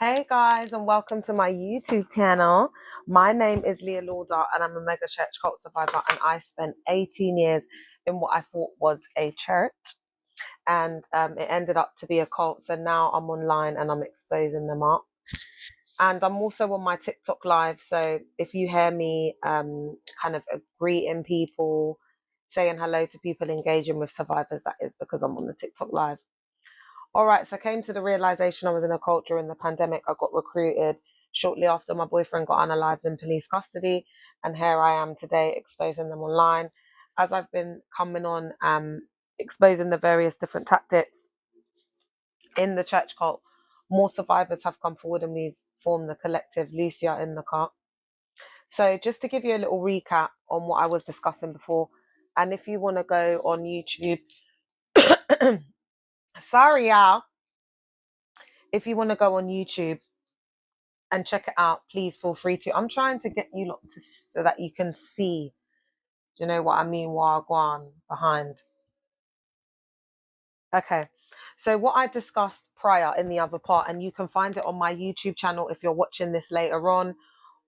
Hey guys, and welcome to my YouTube channel. My name is Leah Lauder, and I'm a mega church cult survivor. And I spent 18 years in what I thought was a church, and it ended up to be a cult. So now I'm online and I'm exposing them up. And I'm also on my TikTok live. So if you hear me kind of greeting people, saying hello to people, engaging with survivors, that is because I'm on the TikTok live. All right, so I came to the realization I was in a cult during the pandemic. I got recruited shortly after my boyfriend got unalived in police custody, and here I am today exposing them online. As I've been coming on exposing the various different tactics in the church cult, more survivors have come forward and we've formed the collective Lucia in the Cult. So just to give you a little recap on what I was discussing before, and if you want to go on YouTube, sorry y'all, if you want to go on YouTube and check it out, please feel free to. I'm trying to get you lot to so that you can see. Do you know what I mean? Wagwan behind. Okay. So what I discussed prior in the other part, and you can find it on my YouTube channel if you're watching this later on,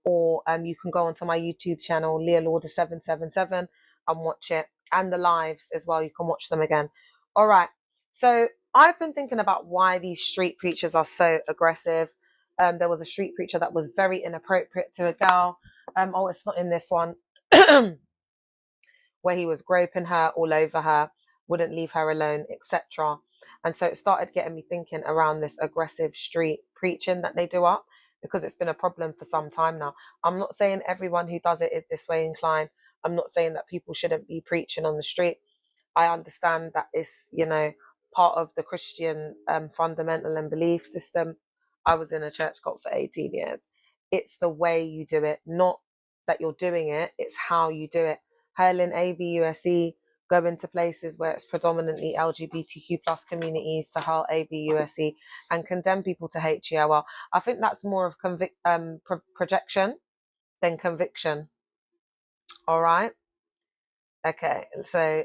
or you can go onto my YouTube channel, Leah Lauder 777, and watch it, and the lives as well. You can watch them again. All right. So I've been thinking about why these street preachers are so aggressive. There was a street preacher that was very inappropriate to a girl. Oh, it's not in this one. Where he was groping her all over her, wouldn't leave her alone, etc. And so it started getting me thinking around this aggressive street preaching that they do up, because it's been a problem for some time now. I'm not saying everyone who does it is this way inclined. I'm not saying that people shouldn't be preaching on the street. I understand that it's, part of the Christian fundamental and belief system. I was in a church cult for 18 years. It's the way you do it, not that you're doing it, it's how you do it. Hurling ABUSE, going to places where it's predominantly LGBTQ plus communities to hurl ABUSE and condemn people to HELL. I think that's more of projection than conviction. All right. Okay. So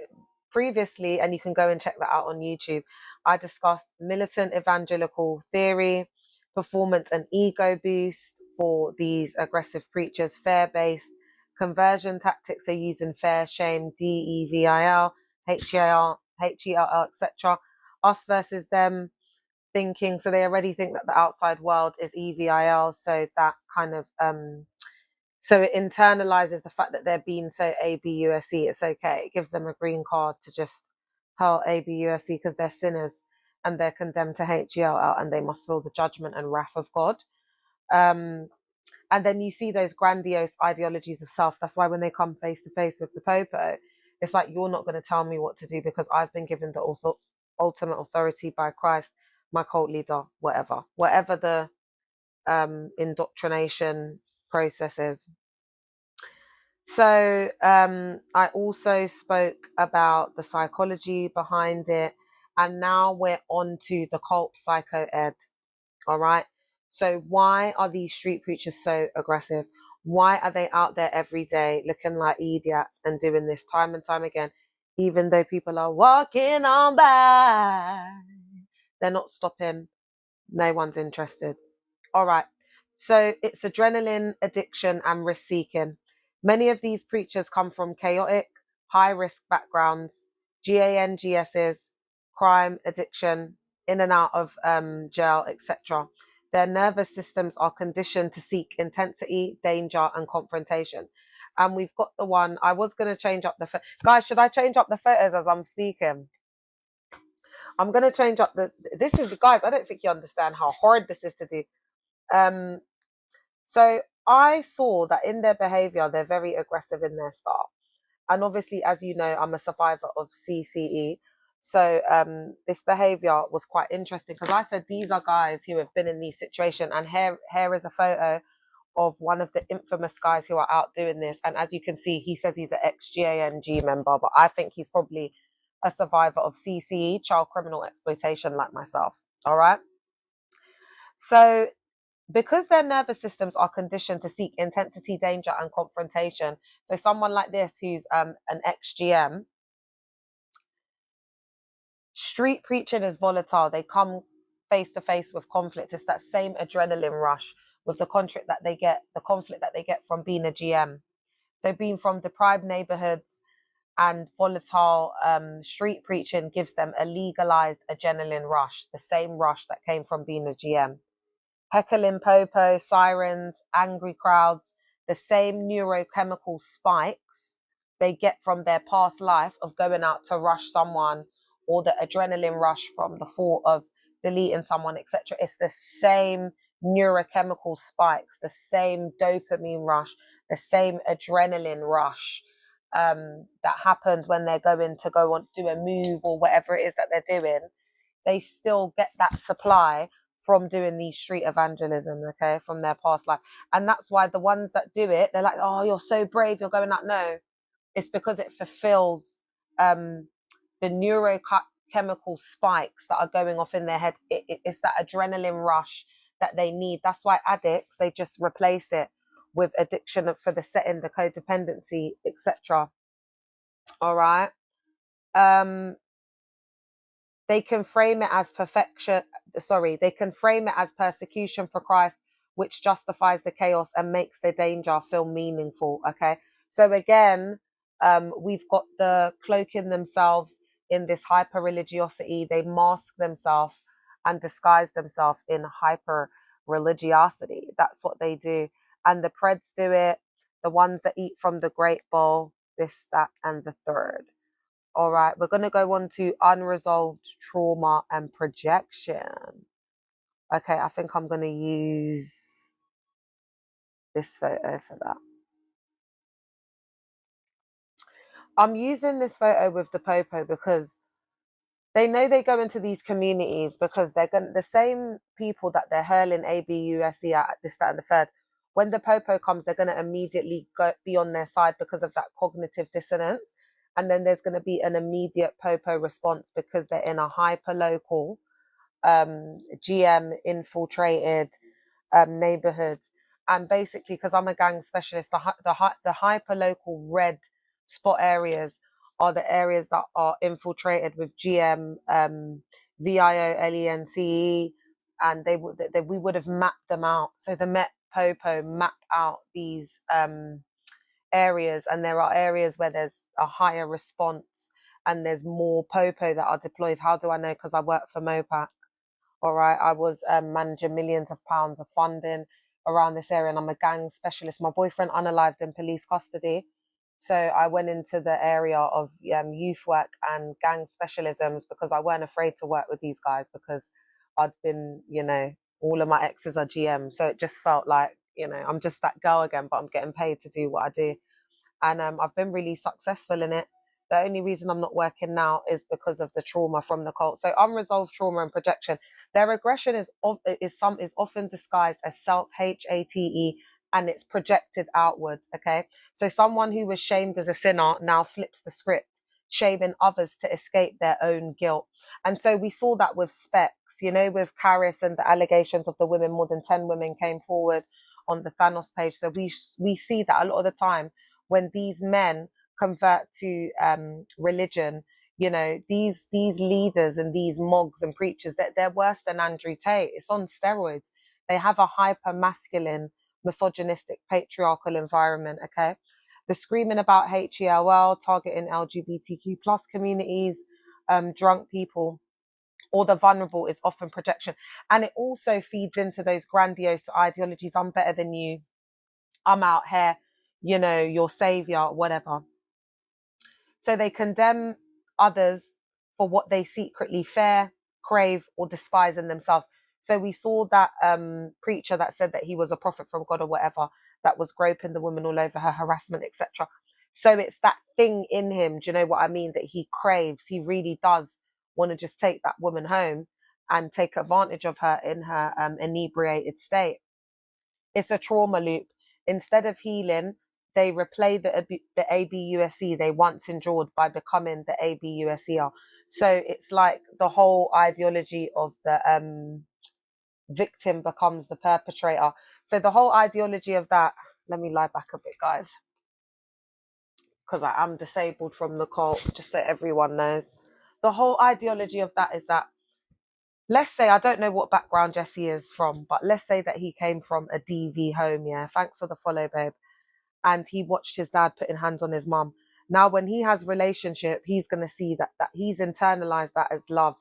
previously, and you can go and check that out on YouTube, I discussed militant evangelical theory, performance and ego boost for these aggressive preachers, fear-based conversion tactics are using fear, shame, DEVIL, HELL, etc. Us versus them thinking, so they already think that the outside world is EVIL, so that kind of so it internalizes the fact that they're being so ABUSE. It's okay. It gives them a green card to just hurl ABUSE because they're sinners and they're condemned to HELL and they must feel the judgment and wrath of God. And then you see those grandiose ideologies of self. That's why when they come face to face with the popo, it's like, you're not going to tell me what to do because I've been given the ultimate authority by Christ, my cult leader, whatever the indoctrination process is. So I also spoke about the psychology behind it, and now we're on to the cult psycho ed. All right. So why are these street preachers so aggressive? Why are they out there every day looking like idiots and doing this time and time again? Even though people are walking on by, they're not stopping. No one's interested. All right. So it's adrenaline addiction and risk seeking. Many of these preachers come from chaotic, high risk backgrounds, GANGSs, crime, addiction, in and out of jail, etc. Their nervous systems are conditioned to seek intensity, danger, and confrontation. And we've got the one, I was going to change up the guys, should I change up the photos as I'm speaking? I'm going to change up this is, guys, I don't think you understand how hard this is to do. So I saw that in their behavior, they're very aggressive in their style. And obviously, as you know, I'm a survivor of CCE. So this behavior was quite interesting because I said, these are guys who have been in these situations. And here is a photo of one of the infamous guys who are out doing this. And as you can see, he says he's an ex-GANG member, but I think he's probably a survivor of CCE, child criminal exploitation, like myself. All right. So because their nervous systems are conditioned to seek intensity, danger, and confrontation. So someone like this who's an ex-GM, street preaching is volatile. They come face to face with conflict. It's that same adrenaline rush with the conflict that they get from being a GM. So being from deprived neighborhoods and volatile street preaching gives them a legalized adrenaline rush, the same rush that came from being a GM. Heckling popo, sirens, angry crowds, the same neurochemical spikes they get from their past life of going out to rush someone, or the adrenaline rush from the thought of deleting someone, etc. It's the same neurochemical spikes, the same dopamine rush, the same adrenaline rush that happens when they're going to go on do a move or whatever it is that they're doing. They still get that supply from doing these street evangelism, okay, from their past life. And that's why the ones that do it, they're like, oh, you're so brave, you're going out. No, it's because it fulfills the neurochemical spikes that are going off in their head. It's that adrenaline rush that they need. That's why addicts, they just replace it with addiction for the setting, the codependency, etc. All right. They can frame it as they can frame it as persecution for Christ, which justifies the chaos and makes the danger feel meaningful. Okay. So again, we've got the cloaking themselves in this hyper religiosity. They mask themselves and disguise themselves in hyper religiosity. That's what they do. And the Preds do it. The ones that eat from the great bowl, this, that, and the third. All right, we're going to go on to unresolved trauma and projection. Okay, I think I'm going to use this photo for that. I'm using this photo with the popo because they know they go into these communities because they're going the same people that they're hurling ABUSE at this, that, and the third. When the popo comes, they're going to immediately be on their side because of that cognitive dissonance. And then there's going to be an immediate popo response because they're in a hyper-local, GM infiltrated neighborhood. And basically, because I'm a gang specialist, the hyper-local red spot areas are the areas that are infiltrated with GM, VIOLENCE, and we would have mapped them out. So the Met Popo mapped out these areas, and there are areas where there's a higher response and there's more popo that are deployed. How do I know? Because I work for Mopac. All right, I was managing millions of pounds of funding around this area, and I'm a gang specialist. My boyfriend unalived in police custody, so I went into the area of youth work and gang specialisms because I weren't afraid to work with these guys because I'd been, all of my exes are GM, so it just felt like, I'm just that girl again, but I'm getting paid to do what I do. And I've been really successful in it. The only reason I'm not working now is because of the trauma from the cult. So unresolved trauma and projection. Their aggression is often disguised as self-hate, and it's projected outward. Okay. So someone who was shamed as a sinner now flips the script, shaming others to escape their own guilt. And so we saw that with Specs, with Caris and the allegations of the women. More than 10 women came forward on the Thanos page. So we see that a lot of the time when these men convert to religion, these leaders and these mogs and preachers, that they're worse than Andrew Tate. It's on steroids. They have a hyper masculine, misogynistic, patriarchal environment. Okay. The screaming about HELL, targeting LGBTQ plus communities, drunk people, or the vulnerable is often projection. And it also feeds into those grandiose ideologies. I'm better than you. I'm out here, your savior, whatever. So they condemn others for what they secretly fear, crave, or despise in themselves. So we saw that preacher that said that he was a prophet from God or whatever, that was groping the woman all over her, harassment, etc. So it's that thing in him, do you know what I mean, that he craves. He really does want to just take that woman home and take advantage of her in her inebriated state. It's a trauma loop. Instead of healing, they replay the ABUSE they once endured by becoming the ABUSER. So it's like the whole ideology of the victim becomes the perpetrator. So the whole ideology of that, let me lie back a bit, guys, because I am disabled from the cult, just so everyone knows. The whole ideology of that is that let's say, I don't know what background Jesse is from, but let's say that he came from a DV home. Yeah. Thanks for the follow, babe. And he watched his dad putting hands on his mum. Now, when he has relationship, he's going to see that he's internalized that as love.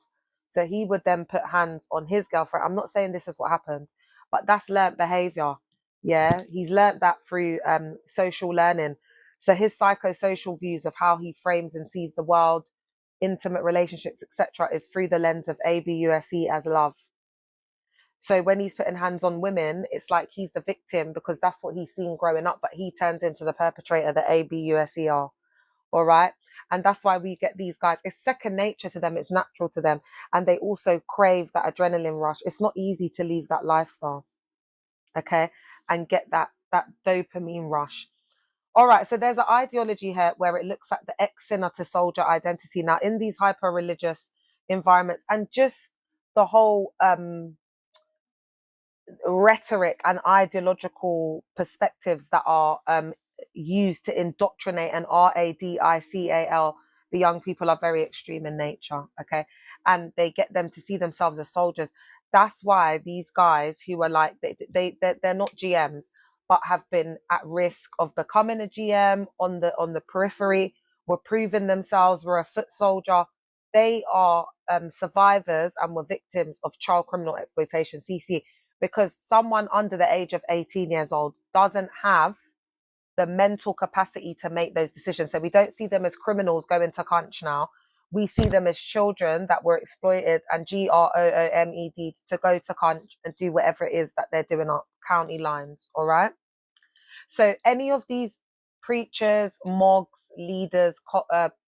So he would then put hands on his girlfriend. I'm not saying this is what happened, but that's learnt behavior. Yeah. He's learnt that through social learning. So his psychosocial views of how he frames and sees the world, intimate relationships, etc., is through the lens of ABUSE as love. So when he's putting hands on women, it's like he's the victim because that's what he's seen growing up, but he turns into the perpetrator, the ABUSER. All right. And that's why we get these guys. It's second nature to them. It's natural to them. And they also crave that adrenaline rush. It's not easy to leave that lifestyle. Okay. And get that dopamine rush. All right. So there's an ideology here where it looks at the ex-sinner to soldier identity. Now, in these hyper-religious environments and just the whole rhetoric and ideological perspectives that are used to indoctrinate and radical the young people are very extreme in nature. Okay. And they get them to see themselves as soldiers. That's why these guys who are like they're not GMs but have been at risk of becoming a GM on the periphery, were proving themselves, were a foot soldier. They are survivors and were victims of child criminal exploitation, CC, because someone under the age of 18 years old doesn't have the mental capacity to make those decisions. So we don't see them as criminals going to crunch now. We see them as children that were exploited and groomed to go to crunch and do whatever it is that they're doing up county lines. All right. So any of these preachers, mogs, leaders,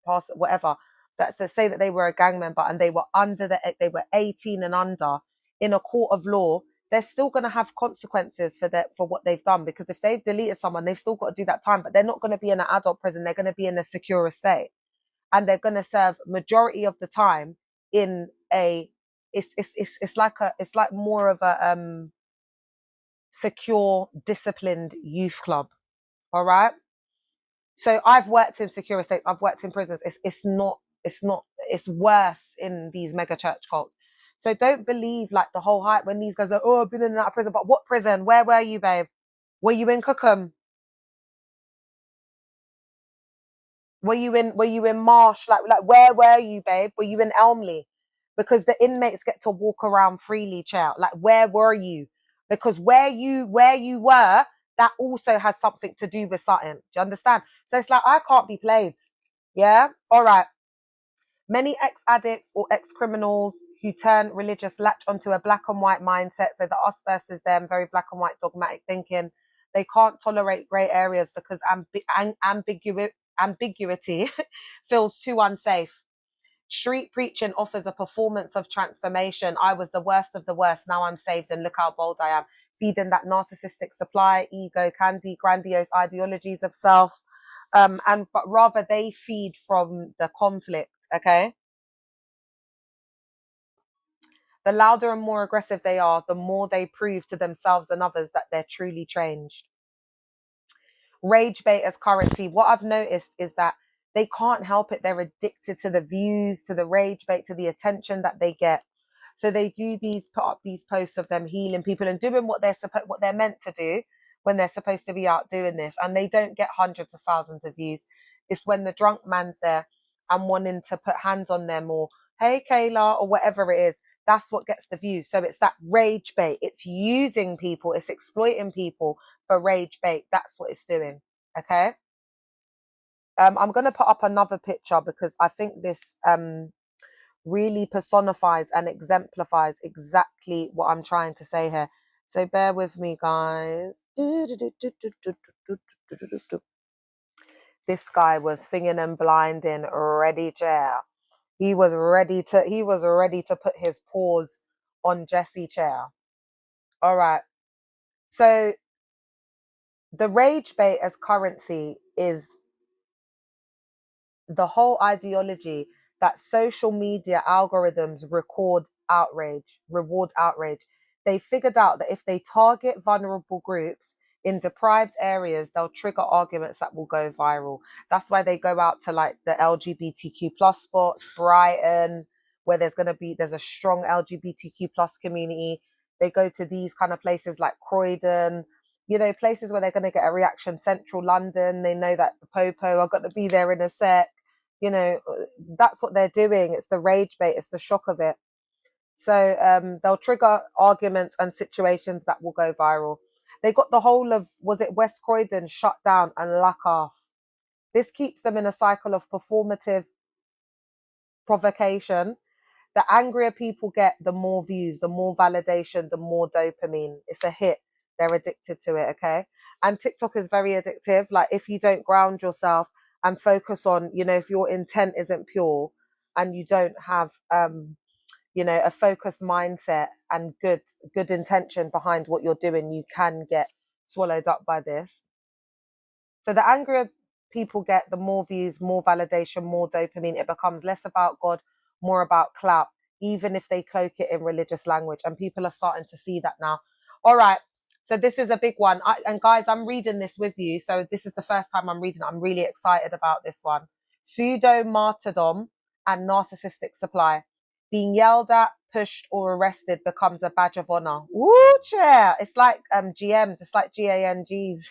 pastors, whatever, that say that they were a gang member and they were they were 18 and under in a court of law, they're still going to have consequences for what they've done, because if they've deleted someone, they've still got to do that time, but they're not going to be in an adult prison. They're going to be in a secure estate, and they're going to serve majority of the time in a it's like more of a secure, disciplined youth club. All right. So I've worked in secure estates. I've worked in prisons. It's worse in these mega church cults. So don't believe like the whole hype when these guys are, oh, I've been in and out of prison. But what prison? Where were you, babe? Were you in Cookham? Were you in Marsh? Like where were you, babe? Were you in Elmley? Because the inmates get to walk around freely, child. Like where were you? Because where you were, that also has something to do with something. Do you understand? So it's like I can't be played. Yeah? All right. Many ex-addicts or ex-criminals who turn religious latch onto a black and white mindset. So the us versus them, very black and white dogmatic thinking. They can't tolerate grey areas because ambiguity feels too unsafe. Street preaching offers a performance of transformation. I was the worst of the worst. Now I'm saved and look how bold I am. Feeding that narcissistic supply, ego, candy, grandiose ideologies of self. But rather they feed from the conflict. Okay. The louder and more aggressive they are, the more they prove to themselves and others that they're truly changed. Rage bait as currency. What I've noticed is that they can't help it. They're addicted to the views, to the rage bait, to the attention that they get. So they do put up these posts of them healing people and doing what they're meant to do when they're supposed to be out doing this. And they don't get hundreds of thousands of views. It's when the drunk man's there and wanting to put hands on them or, hey, Kayla, or whatever it is. That's what gets the views. So it's that rage bait. It's using people. It's exploiting people for rage bait. That's what it's doing. Okay. I'm going to put up another picture because I think this really personifies and exemplifies exactly what I'm trying to say here. So bear with me, guys. This guy was finging and blinding, ready chair. He was ready to put his paws on Jesse chair. All right. So the rage bait as currency is the whole ideology that social media algorithms reward outrage. They figured out that if they target vulnerable groups in deprived areas, they'll trigger arguments that will go viral. That's why they go out to like the LGBTQ plus spots, Brighton, where there's a strong LGBTQ plus community. They go to these kind of places like Croydon, places where they're going to get a reaction. Central London, they know that the popo are going to be there in a sec. That's what they're doing. It's the rage bait, it's the shock of it. So they'll trigger arguments and situations that will go viral. They got the whole of, was it West Croydon, shut down and lock off. This keeps them in a cycle of performative provocation. The angrier people get, the more views, the more validation, the more dopamine. It's a hit. They're addicted to it, okay? And TikTok is very addictive. Like, if you don't ground yourself and focus on, if your intent isn't pure and you don't have a focused mindset and good intention behind what you're doing, you can get swallowed up by this. So the angrier people get, the more views, more validation, more dopamine. It becomes less about God, more about clout, even if they cloak it in religious language. And people are starting to see that now. All right. So this is a big one. And guys, I'm reading this with you. So this is the first time I'm reading it. I'm really excited about this one. Pseudo martyrdom and narcissistic supply. Being yelled at, pushed, or arrested becomes a badge of honor. Woo, chair. It's like GMs. It's like GANGs.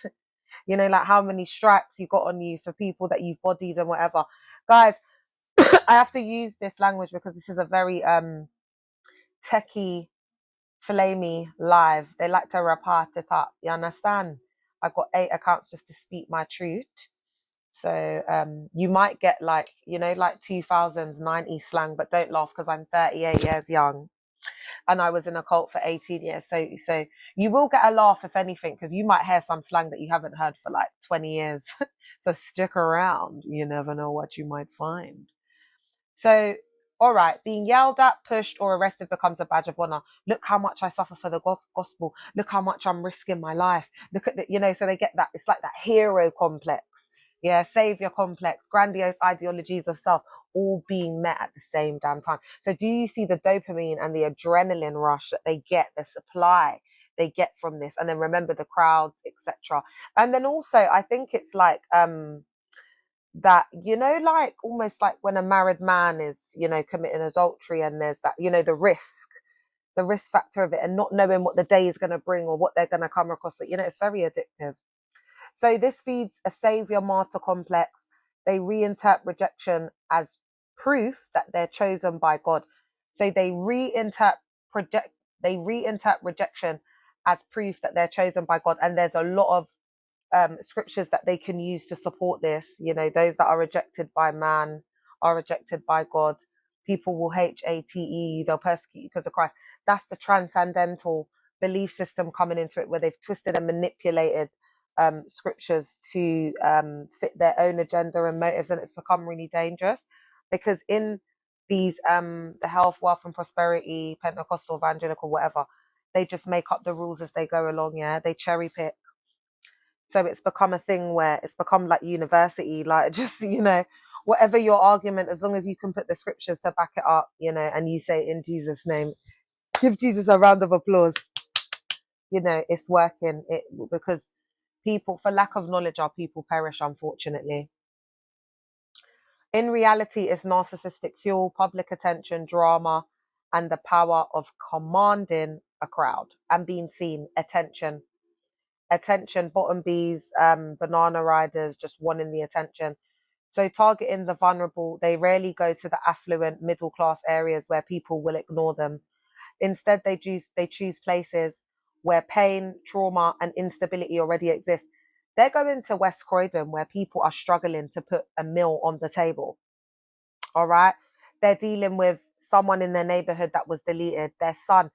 Like how many stripes you got on you for people that you've bodied and whatever. Guys, I have to use this language because this is a very techie, flamey live. They like to repart it up. You understand? I got 8 accounts just to speak my truth. So you might get like 2000s 90s slang, but don't laugh because I'm 38 years young and I was in a cult for 18 years. So you will get a laugh if anything, because you might hear some slang that you haven't heard for like 20 years. So stick around. You never know what you might find. So, all right, being yelled at, pushed, or arrested becomes a badge of honor. Look how much I suffer for the gospel. Look how much I'm risking my life. Look at so they get that. It's like that hero complex. Yeah, savior complex, grandiose ideologies of self, all being met at the same damn time. So do you see the dopamine and the adrenaline rush that they get, the supply they get from this? And then remember the crowds, etc. And then also, I think it's like that, like almost like when a married man is, committing adultery, and there's that, the risk factor of it, and not knowing what the day is going to bring or what they're going to come across. It's very addictive. So this feeds a savior martyr complex. They reinterpret rejection as proof that they're chosen by God. So they reinterpret rejection as proof that they're chosen by God. And there's a lot of scriptures that they can use to support this. Those that are rejected by man are rejected by God. People will hate you, they'll persecute you because of Christ. That's the transcendental belief system coming into it, where they've twisted and manipulated scriptures to fit their own agenda and motives, and it's become really dangerous, because in these the health, wealth and prosperity, Pentecostal, evangelical, whatever, they just make up the rules as they go along. They cherry pick. So it's become a thing where it's become like university, like just whatever your argument, as long as you can put the scriptures to back it up, and you say in Jesus' name, give Jesus a round of applause. It's working. Because people, for lack of knowledge, our people perish, unfortunately. In reality, it's narcissistic fuel, public attention, drama, and the power of commanding a crowd and being seen. Attention, bottom bees, banana riders, just wanting the attention. So targeting the vulnerable, they rarely go to the affluent middle class areas where people will ignore them. Instead, they choose places where pain, trauma, and instability already exist. They're going to West Croydon, where people are struggling to put a meal on the table. All right. They're dealing with someone in their neighborhood that was deleted, their son.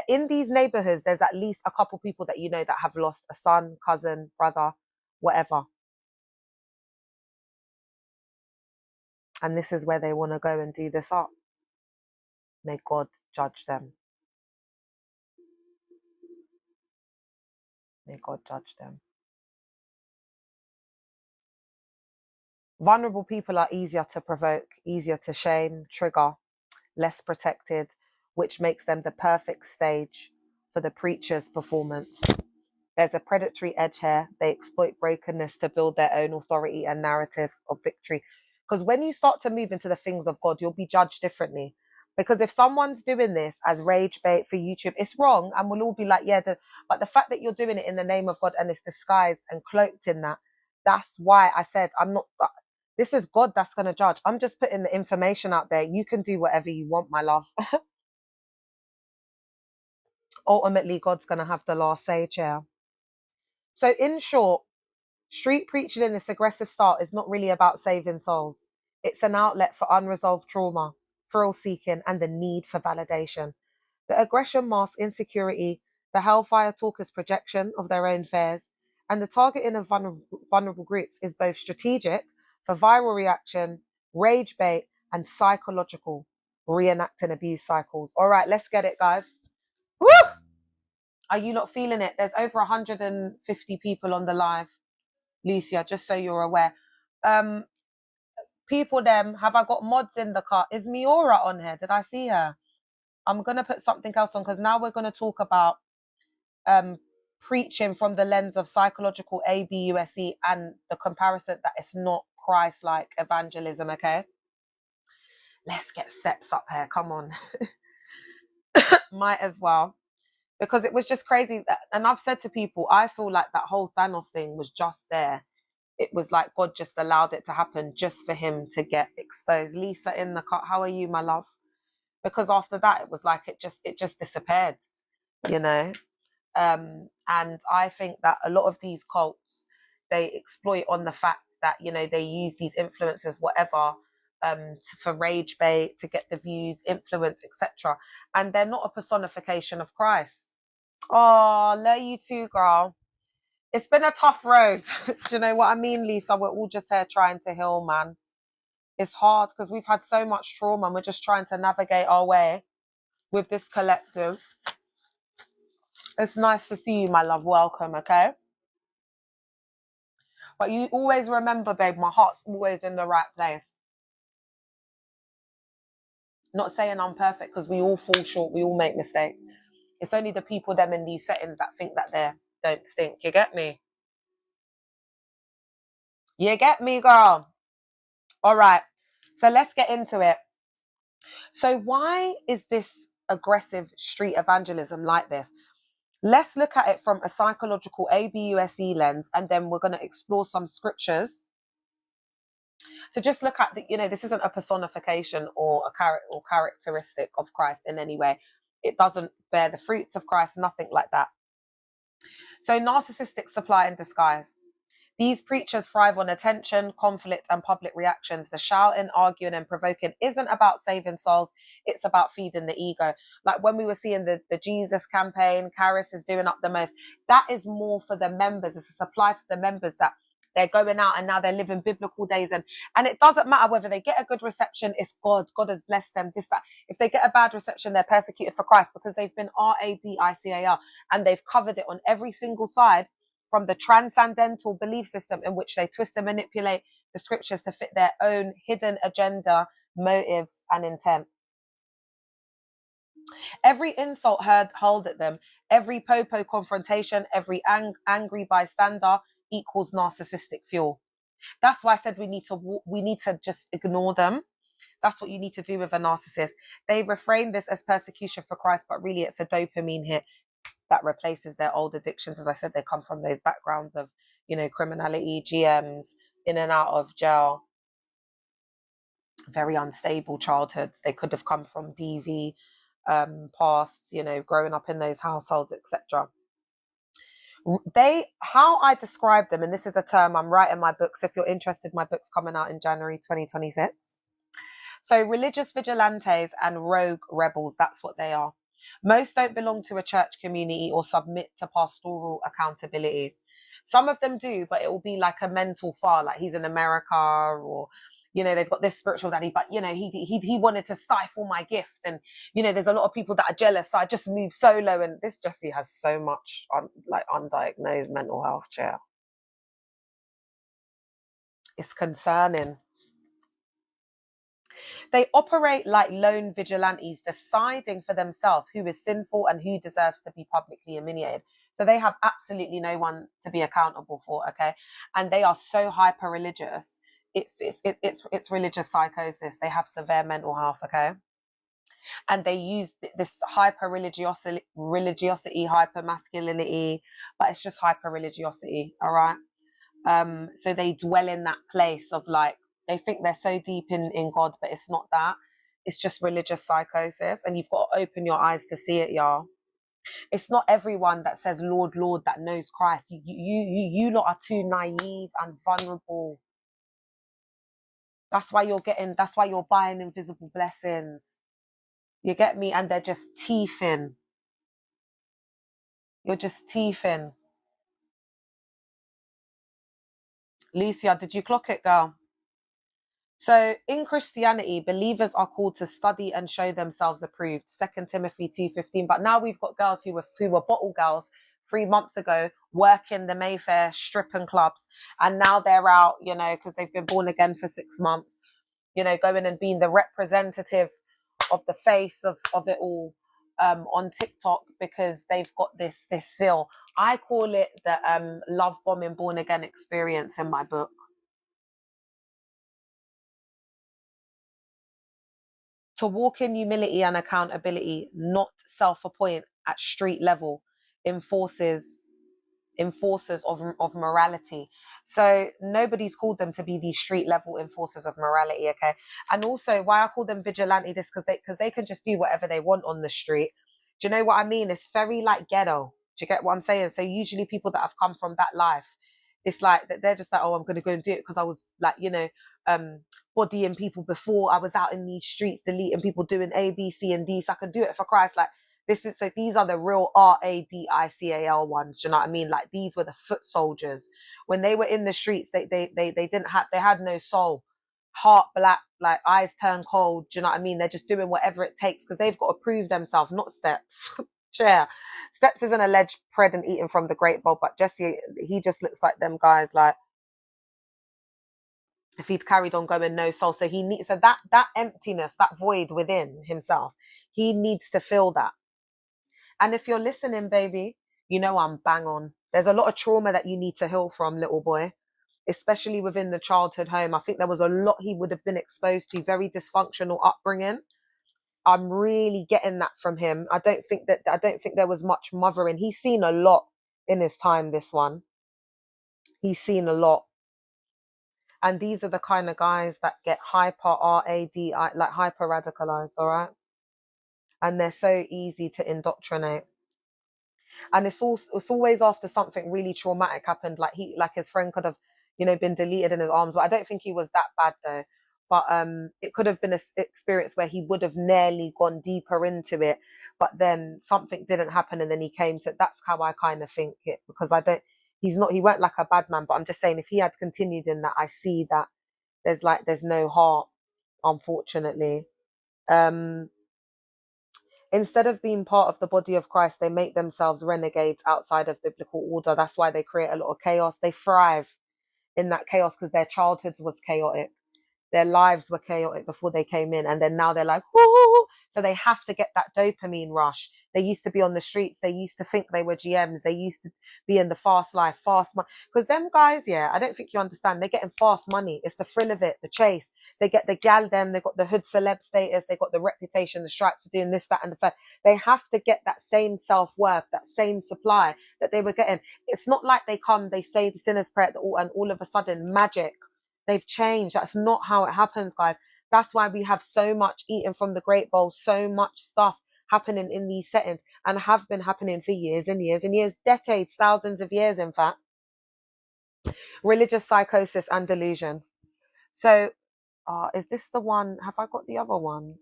In these neighborhoods, there's at least a couple people that that have lost a son, cousin, brother, whatever. And this is where they want to go and do this up. May God judge them. May God judge them. Vulnerable people are easier to provoke, easier to shame, trigger, less protected, which makes them the perfect stage for the preacher's performance. There's a predatory edge here. They exploit brokenness to build their own authority and narrative of victory. Because when you start to move into the things of God, you'll be judged differently. Because if someone's doing this as rage bait for YouTube, it's wrong. And we'll all be like, yeah, but the fact that you're doing it in the name of God and it's disguised and cloaked in that, that's why I said, I'm not, this is God that's going to judge. I'm just putting the information out there. You can do whatever you want, my love. Ultimately, God's going to have the last say, chair. So in short, street preaching in this aggressive style is not really about saving souls. It's an outlet for unresolved trauma, thrill seeking, and the need for validation. The aggression masks insecurity, the hellfire talkers' projection of their own fears, and the targeting of vulnerable groups is both strategic for viral reaction, rage bait, and psychological reenacting abuse cycles. All right, let's get it, guys. Woo! Are you not feeling it? There's over 150 people on the live, Lucia, just so you're aware. People, have I got mods in the car? Is Miora on here? Did I see her? I'm going to put something else on because now we're going to talk about preaching from the lens of psychological ABUSE and the comparison that it's not Christ-like evangelism, okay? Let's get steps up here. Come on. Might as well. Because it was just crazy. And I've said to people, I feel like that whole Thanos thing was just there. It was like God just allowed it to happen just for him to get exposed. Lisa in the car, how are you, my love? Because after that, it was like it just disappeared, you know? And I think that a lot of these cults, they exploit on the fact that, you know, they use these influencers, whatever, for rage bait, to get the views, influence, etc. And they're not a personification of Christ. Oh, love you too, girl. It's been a tough road. Do you know what I mean, Lisa? We're all just here trying to heal, man. It's hard because we've had so much trauma and we're just trying to navigate our way with this collective. It's nice to see you, my love. Welcome, okay? But you always remember, babe, my heart's always in the right place. Not saying I'm perfect because we all fall short. We all make mistakes. It's only the people them in these settings that think that they don't stink. You get me? You get me, girl? All right. So let's get into it. So why is this aggressive street evangelism like this? Let's look at it from a psychological ABUSE lens, and then we're going to explore some scriptures to just look at the, you know, this isn't a personification or a characteristic of Christ in any way. It doesn't bear the fruits of Christ, nothing like that. So narcissistic supply and disguise. These preachers thrive on attention, conflict, and public reactions. The shouting, arguing, and provoking isn't about saving souls. It's about feeding the ego. Like when we were seeing the Jesus campaign, Caris is doing up the most. That is more for the members. It's a supply for the members that they're going out and now they're living biblical days. And it doesn't matter whether they get a good reception. It's God. God has blessed them, this, that. If they get a bad reception, they're persecuted for Christ because they've been RADICAR and they've covered it on every single side, from the transcendental belief system in which they twist and manipulate the scriptures to fit their own hidden agenda, motives, and intent. Every insult hurled at them, every popo confrontation, every angry bystander equals narcissistic fuel. That's why I said we need to just ignore them. That's what you need to do with a narcissist. They reframe this as persecution for Christ, but really it's a dopamine hit that replaces their old addictions. As I said, they come from those backgrounds of, you know, criminality, GMs, in and out of jail, very unstable childhoods. They could have come from DV pasts, you know, growing up in those households, etc. How I describe them, and this is a term I'm writing my books. If you're interested, my book's coming out in January 2026. So religious vigilantes and rogue rebels, that's what they are. Most don't belong to a church community or submit to pastoral accountability. Some of them do, but it will be like a mental far, like he's in America, or, you know, they've got this spiritual daddy, but, you know, he wanted to stifle my gift. And, you know, there's a lot of people that are jealous, so I just move solo. And this Jessie has so much undiagnosed mental health, chair. It's concerning. They operate like lone vigilantes, deciding for themselves who is sinful and who deserves to be publicly humiliated. So they have absolutely no one to be accountable for, okay? And they are so hyper religious. It's religious psychosis. They have severe mental health, okay? And they use this hyper religiosity, hyper masculinity, but it's just hyper religiosity. All right. So they dwell in that place of like, they think they're so deep in God, but it's not that. It's just religious psychosis, and you've got to open your eyes to see it, y'all. It's not everyone that says Lord, Lord that knows Christ. You lot are too naive and vulnerable. That's why you're buying invisible blessings. You get me? And they're just teething. You're just teething. Lucia, did you clock it, girl? So in Christianity, believers are called to study and show themselves approved. 2 Timothy 2:15. But now we've got girls who were bottle girls 3 months ago, working the Mayfair stripping clubs, and now they're out, because they've been born again for 6 months, going and being the representative of the face of it all on TikTok, because they've got this seal. I call it the love bombing born again experience in my book. To walk in humility and accountability, not self-appoint at street level, enforcers of morality. So nobody's called them to be these street level enforcers of morality, okay? And also, why I call them vigilante, this because they can just do whatever they want on the street. Do you know what I mean? It's very like ghetto. Do you get what I'm saying? So usually people that have come from that life, it's like that they're just like, oh, I'm gonna go and do it because I was like, bodying people before. I was out in these streets deleting people, doing A, B, C, and D, so I can do it for Christ. Like, these are the real RADICAL ones. Do you know what I mean? Like, these were the foot soldiers. When they were in the streets, they had no soul, heart black, like eyes turn cold. Do you know what I mean? They're just doing whatever it takes because they've got to prove themselves, not Steps. Yeah, Steps is an alleged pred and eating from the great bowl, but Jesse, he just looks like them guys. Like, if he'd carried on going no soul, so he needs, so that emptiness, that void within himself, he needs to fill that. And if you're listening, baby, I'm bang on. There's a lot of trauma that you need to heal from, little boy, especially within the childhood home. I think there was a lot he would have been exposed to, very dysfunctional upbringing. I'm really getting that from him. I don't think there was much mothering. He's seen a lot in his time, this one. He's seen a lot. And these are the kind of guys that get hyper RADI, like hyper radicalized, all right? And they're so easy to indoctrinate. And it's always after something really traumatic happened, like his friend could have been deleted in his arms. But I don't think he was that bad though. But it could have been an experience where he would have nearly gone deeper into it, but then something didn't happen, and then he came to. That's how I kind of think it, because he weren't like a bad man, but I'm just saying, if he had continued in that, I see that there's no heart, unfortunately. Instead of being part of the body of Christ, they make themselves renegades outside of biblical order. That's why they create a lot of chaos. They thrive in that chaos because their childhoods was chaotic. Their lives were chaotic before they came in, and then now they're like, whoo! So they have to get that dopamine rush. They used to be on the streets. They used to think they were GMs. They used to be in the fast life, fast money. Because them guys, yeah, I don't think you understand. They're getting fast money. It's the thrill of it, the chase. They get the gal them. They got the hood celeb status. They got the reputation, the stripes of doing this, that, and the fact. They have to get that same self-worth, that same supply that they were getting. It's not like they say the sinner's prayer, and all of a sudden, magic. They've changed. That's not how it happens, guys. That's why we have so much eating from the great bowl, so much stuff happening in these settings, and have been happening for years and years and years, decades, thousands of years, in fact. Religious psychosis and delusion. So, is this the one? Have I got the other one?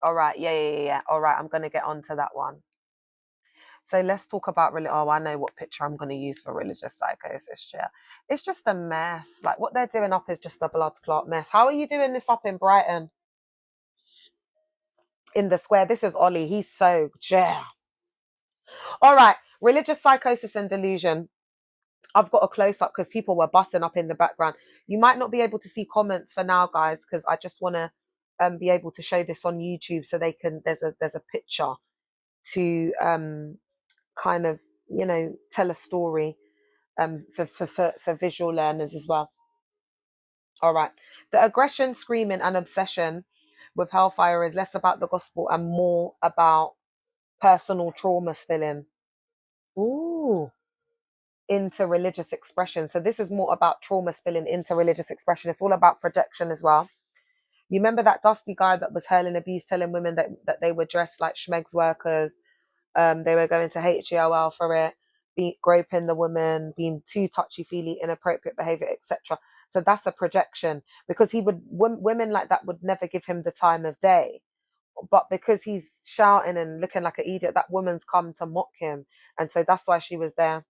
All right. Yeah. All right. I'm going to get onto that one. So let's talk about I know what picture I'm going to use for religious psychosis. Yeah, it's just a mess. Like, what they're doing up is just a blood clot mess. How are you doing this up in Brighton? In the square. This is Ollie. He's so All right. Religious psychosis and delusion. I've got a close up because people were busting up in the background. You might not be able to see comments for now, guys, because I just want to be able to show this on YouTube so they can. There's a picture to kind of tell a story for visual learners as well. All right. The aggression, screaming, and obsession with hellfire is less about the gospel and more about personal trauma spilling into religious expression. So this is more about trauma spilling into religious expression. It's all about projection as well. You remember that dusty guy that was hurling abuse, telling women that they were dressed like schmegs workers. They were going to HELL for it, groping the woman, being too touchy-feely, inappropriate behavior, etc. So that's a projection, because women like that would never give him the time of day. But because he's shouting and looking like an idiot, that woman's come to mock him. And so that's why she was there.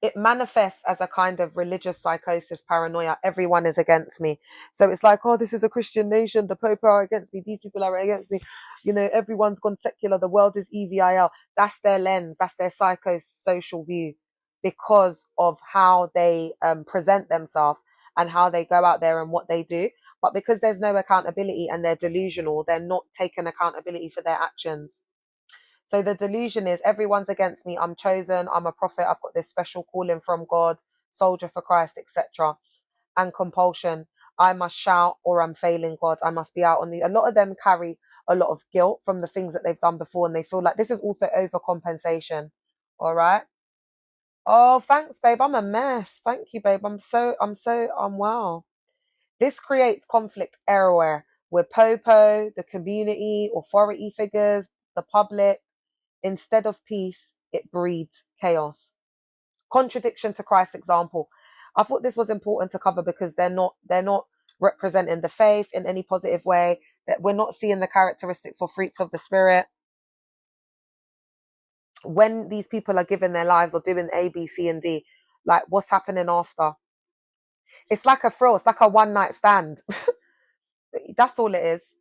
It manifests as a kind of religious psychosis, paranoia. Everyone is against me. So it's like, oh, this is a Christian nation. The Pope are against me. These people are against me. You know, everyone's gone secular. The world is EVIL. That's their lens. That's their psychosocial view, because of how they present themselves and how they go out there and what they do. But because there's no accountability and they're delusional, they're not taking accountability for their actions. So the delusion is everyone's against me. I'm chosen. I'm a prophet. I've got this special calling from God, soldier for Christ, etc. And compulsion. I must shout or I'm failing God. I must be out on the... A lot of them carry a lot of guilt from the things that they've done before, and they feel like this is also overcompensation. All right. Oh, thanks, babe. I'm a mess. Thank you, babe. I'm so unwell. This creates conflict everywhere with Popo, the community, authority figures, the public. Instead of peace, it breeds chaos. Contradiction to Christ's example. I thought this was important to cover because they're not representing the faith in any positive way. That we're not seeing the characteristics or fruits of the Spirit. When these people are giving their lives or doing A, B, C, and D, like what's happening after? It's like a thrill. It's like a one-night stand. That's all it is.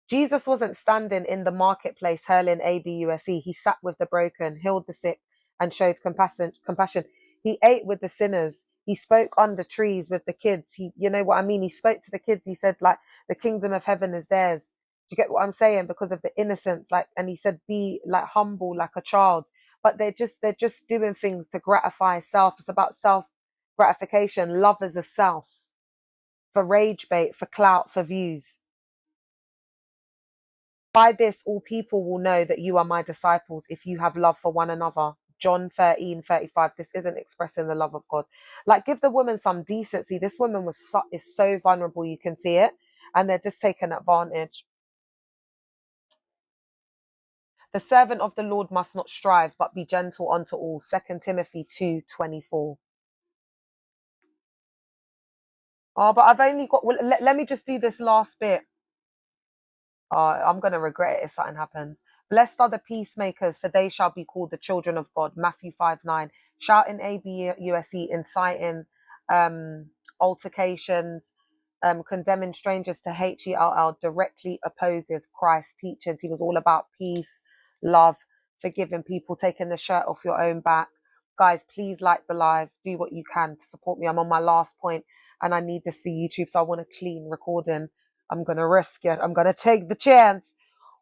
Jesus wasn't standing in the marketplace hurling ABUSE. He sat with the broken, healed the sick, and showed compassion. He ate with the sinners. He spoke under trees with the kids. You know what I mean? He spoke to the kids. He said, like, the kingdom of heaven is theirs. Do you get what I'm saying? Because of the innocence, like, and he said, be like humble, like a child. But they're just doing things to gratify self. It's about self gratification, lovers of self, for rage bait, for clout, for views. By this, all people will know that you are my disciples if you have love for one another. John 13:35. This isn't expressing the love of God. Like, give the woman some decency. This woman is so vulnerable. You can see it. And they're just taking advantage. The servant of the Lord must not strive, but be gentle unto all. 2 Timothy 2:24. Oh, but I've only got... Well, let me just do this last bit. I'm going to regret it if something happens. Blessed are the peacemakers, for they shall be called the children of God. Matthew 5:9. Shouting ABUSE, inciting altercations, condemning strangers to HELL directly opposes Christ's teachings. He was all about peace, love, forgiving people, taking the shirt off your own back. Guys, please like the live. Do what you can to support me. I'm on my last point and I need this for YouTube, so I want a clean recording. I'm going to risk it. I'm going to take the chance.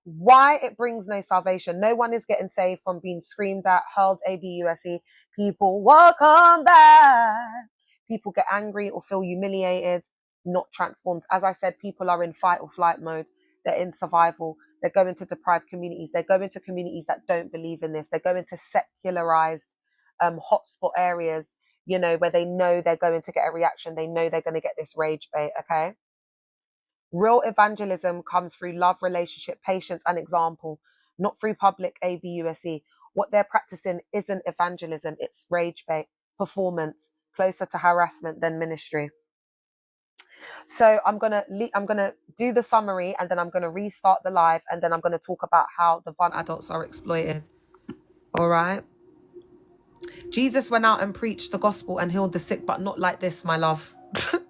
Why it brings no salvation. No one is getting saved from being screamed at, hurled ABUSE. People welcome back. People get angry or feel humiliated, not transformed. As I said, people are in fight or flight mode. They're in survival. They're going to deprived communities. They're going to communities that don't believe in this. They're going to secularized hotspot areas, you know, where they know they're going to get a reaction. They know they're going to get this rage bait, okay? Real evangelism comes through love, relationship, patience, and example, not through public ABUSE. What they're practicing isn't evangelism, it's rage bait, performance, closer to harassment than ministry. So I'm gonna do the summary, and then I'm gonna restart the live, and then I'm gonna talk about how the vulnerable adults are exploited. All right. Jesus went out and preached the gospel and healed the sick, but not like this, my love.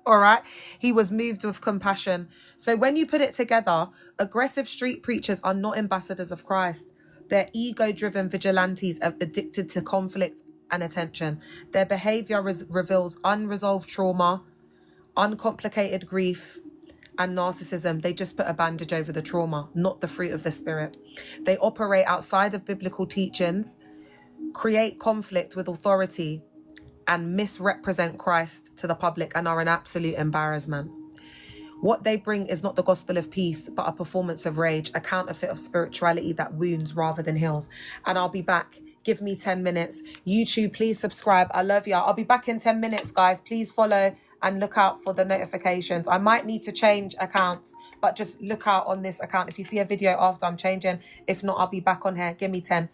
All right. He was moved with compassion. So when you put it together, aggressive street preachers are not ambassadors of Christ. They're ego-driven vigilantes addicted to conflict and attention. Their behavior reveals unresolved trauma, uncomplicated grief, and narcissism. They just put a bandage over the trauma, not the fruit of the Spirit. They operate outside of biblical teachings, create conflict with authority, and misrepresent Christ to the public, and are an absolute embarrassment. What they bring is not the gospel of peace, but a performance of rage, a counterfeit of spirituality that wounds rather than heals. And I'll be back. Give me 10 minutes. YouTube, please subscribe. I love y'all. I'll be back in 10 minutes, guys. Please follow and look out for the notifications. I might need to change accounts, but just look out on this account. If you see a video after, I'm changing. If not, I'll be back on here. Give me 10.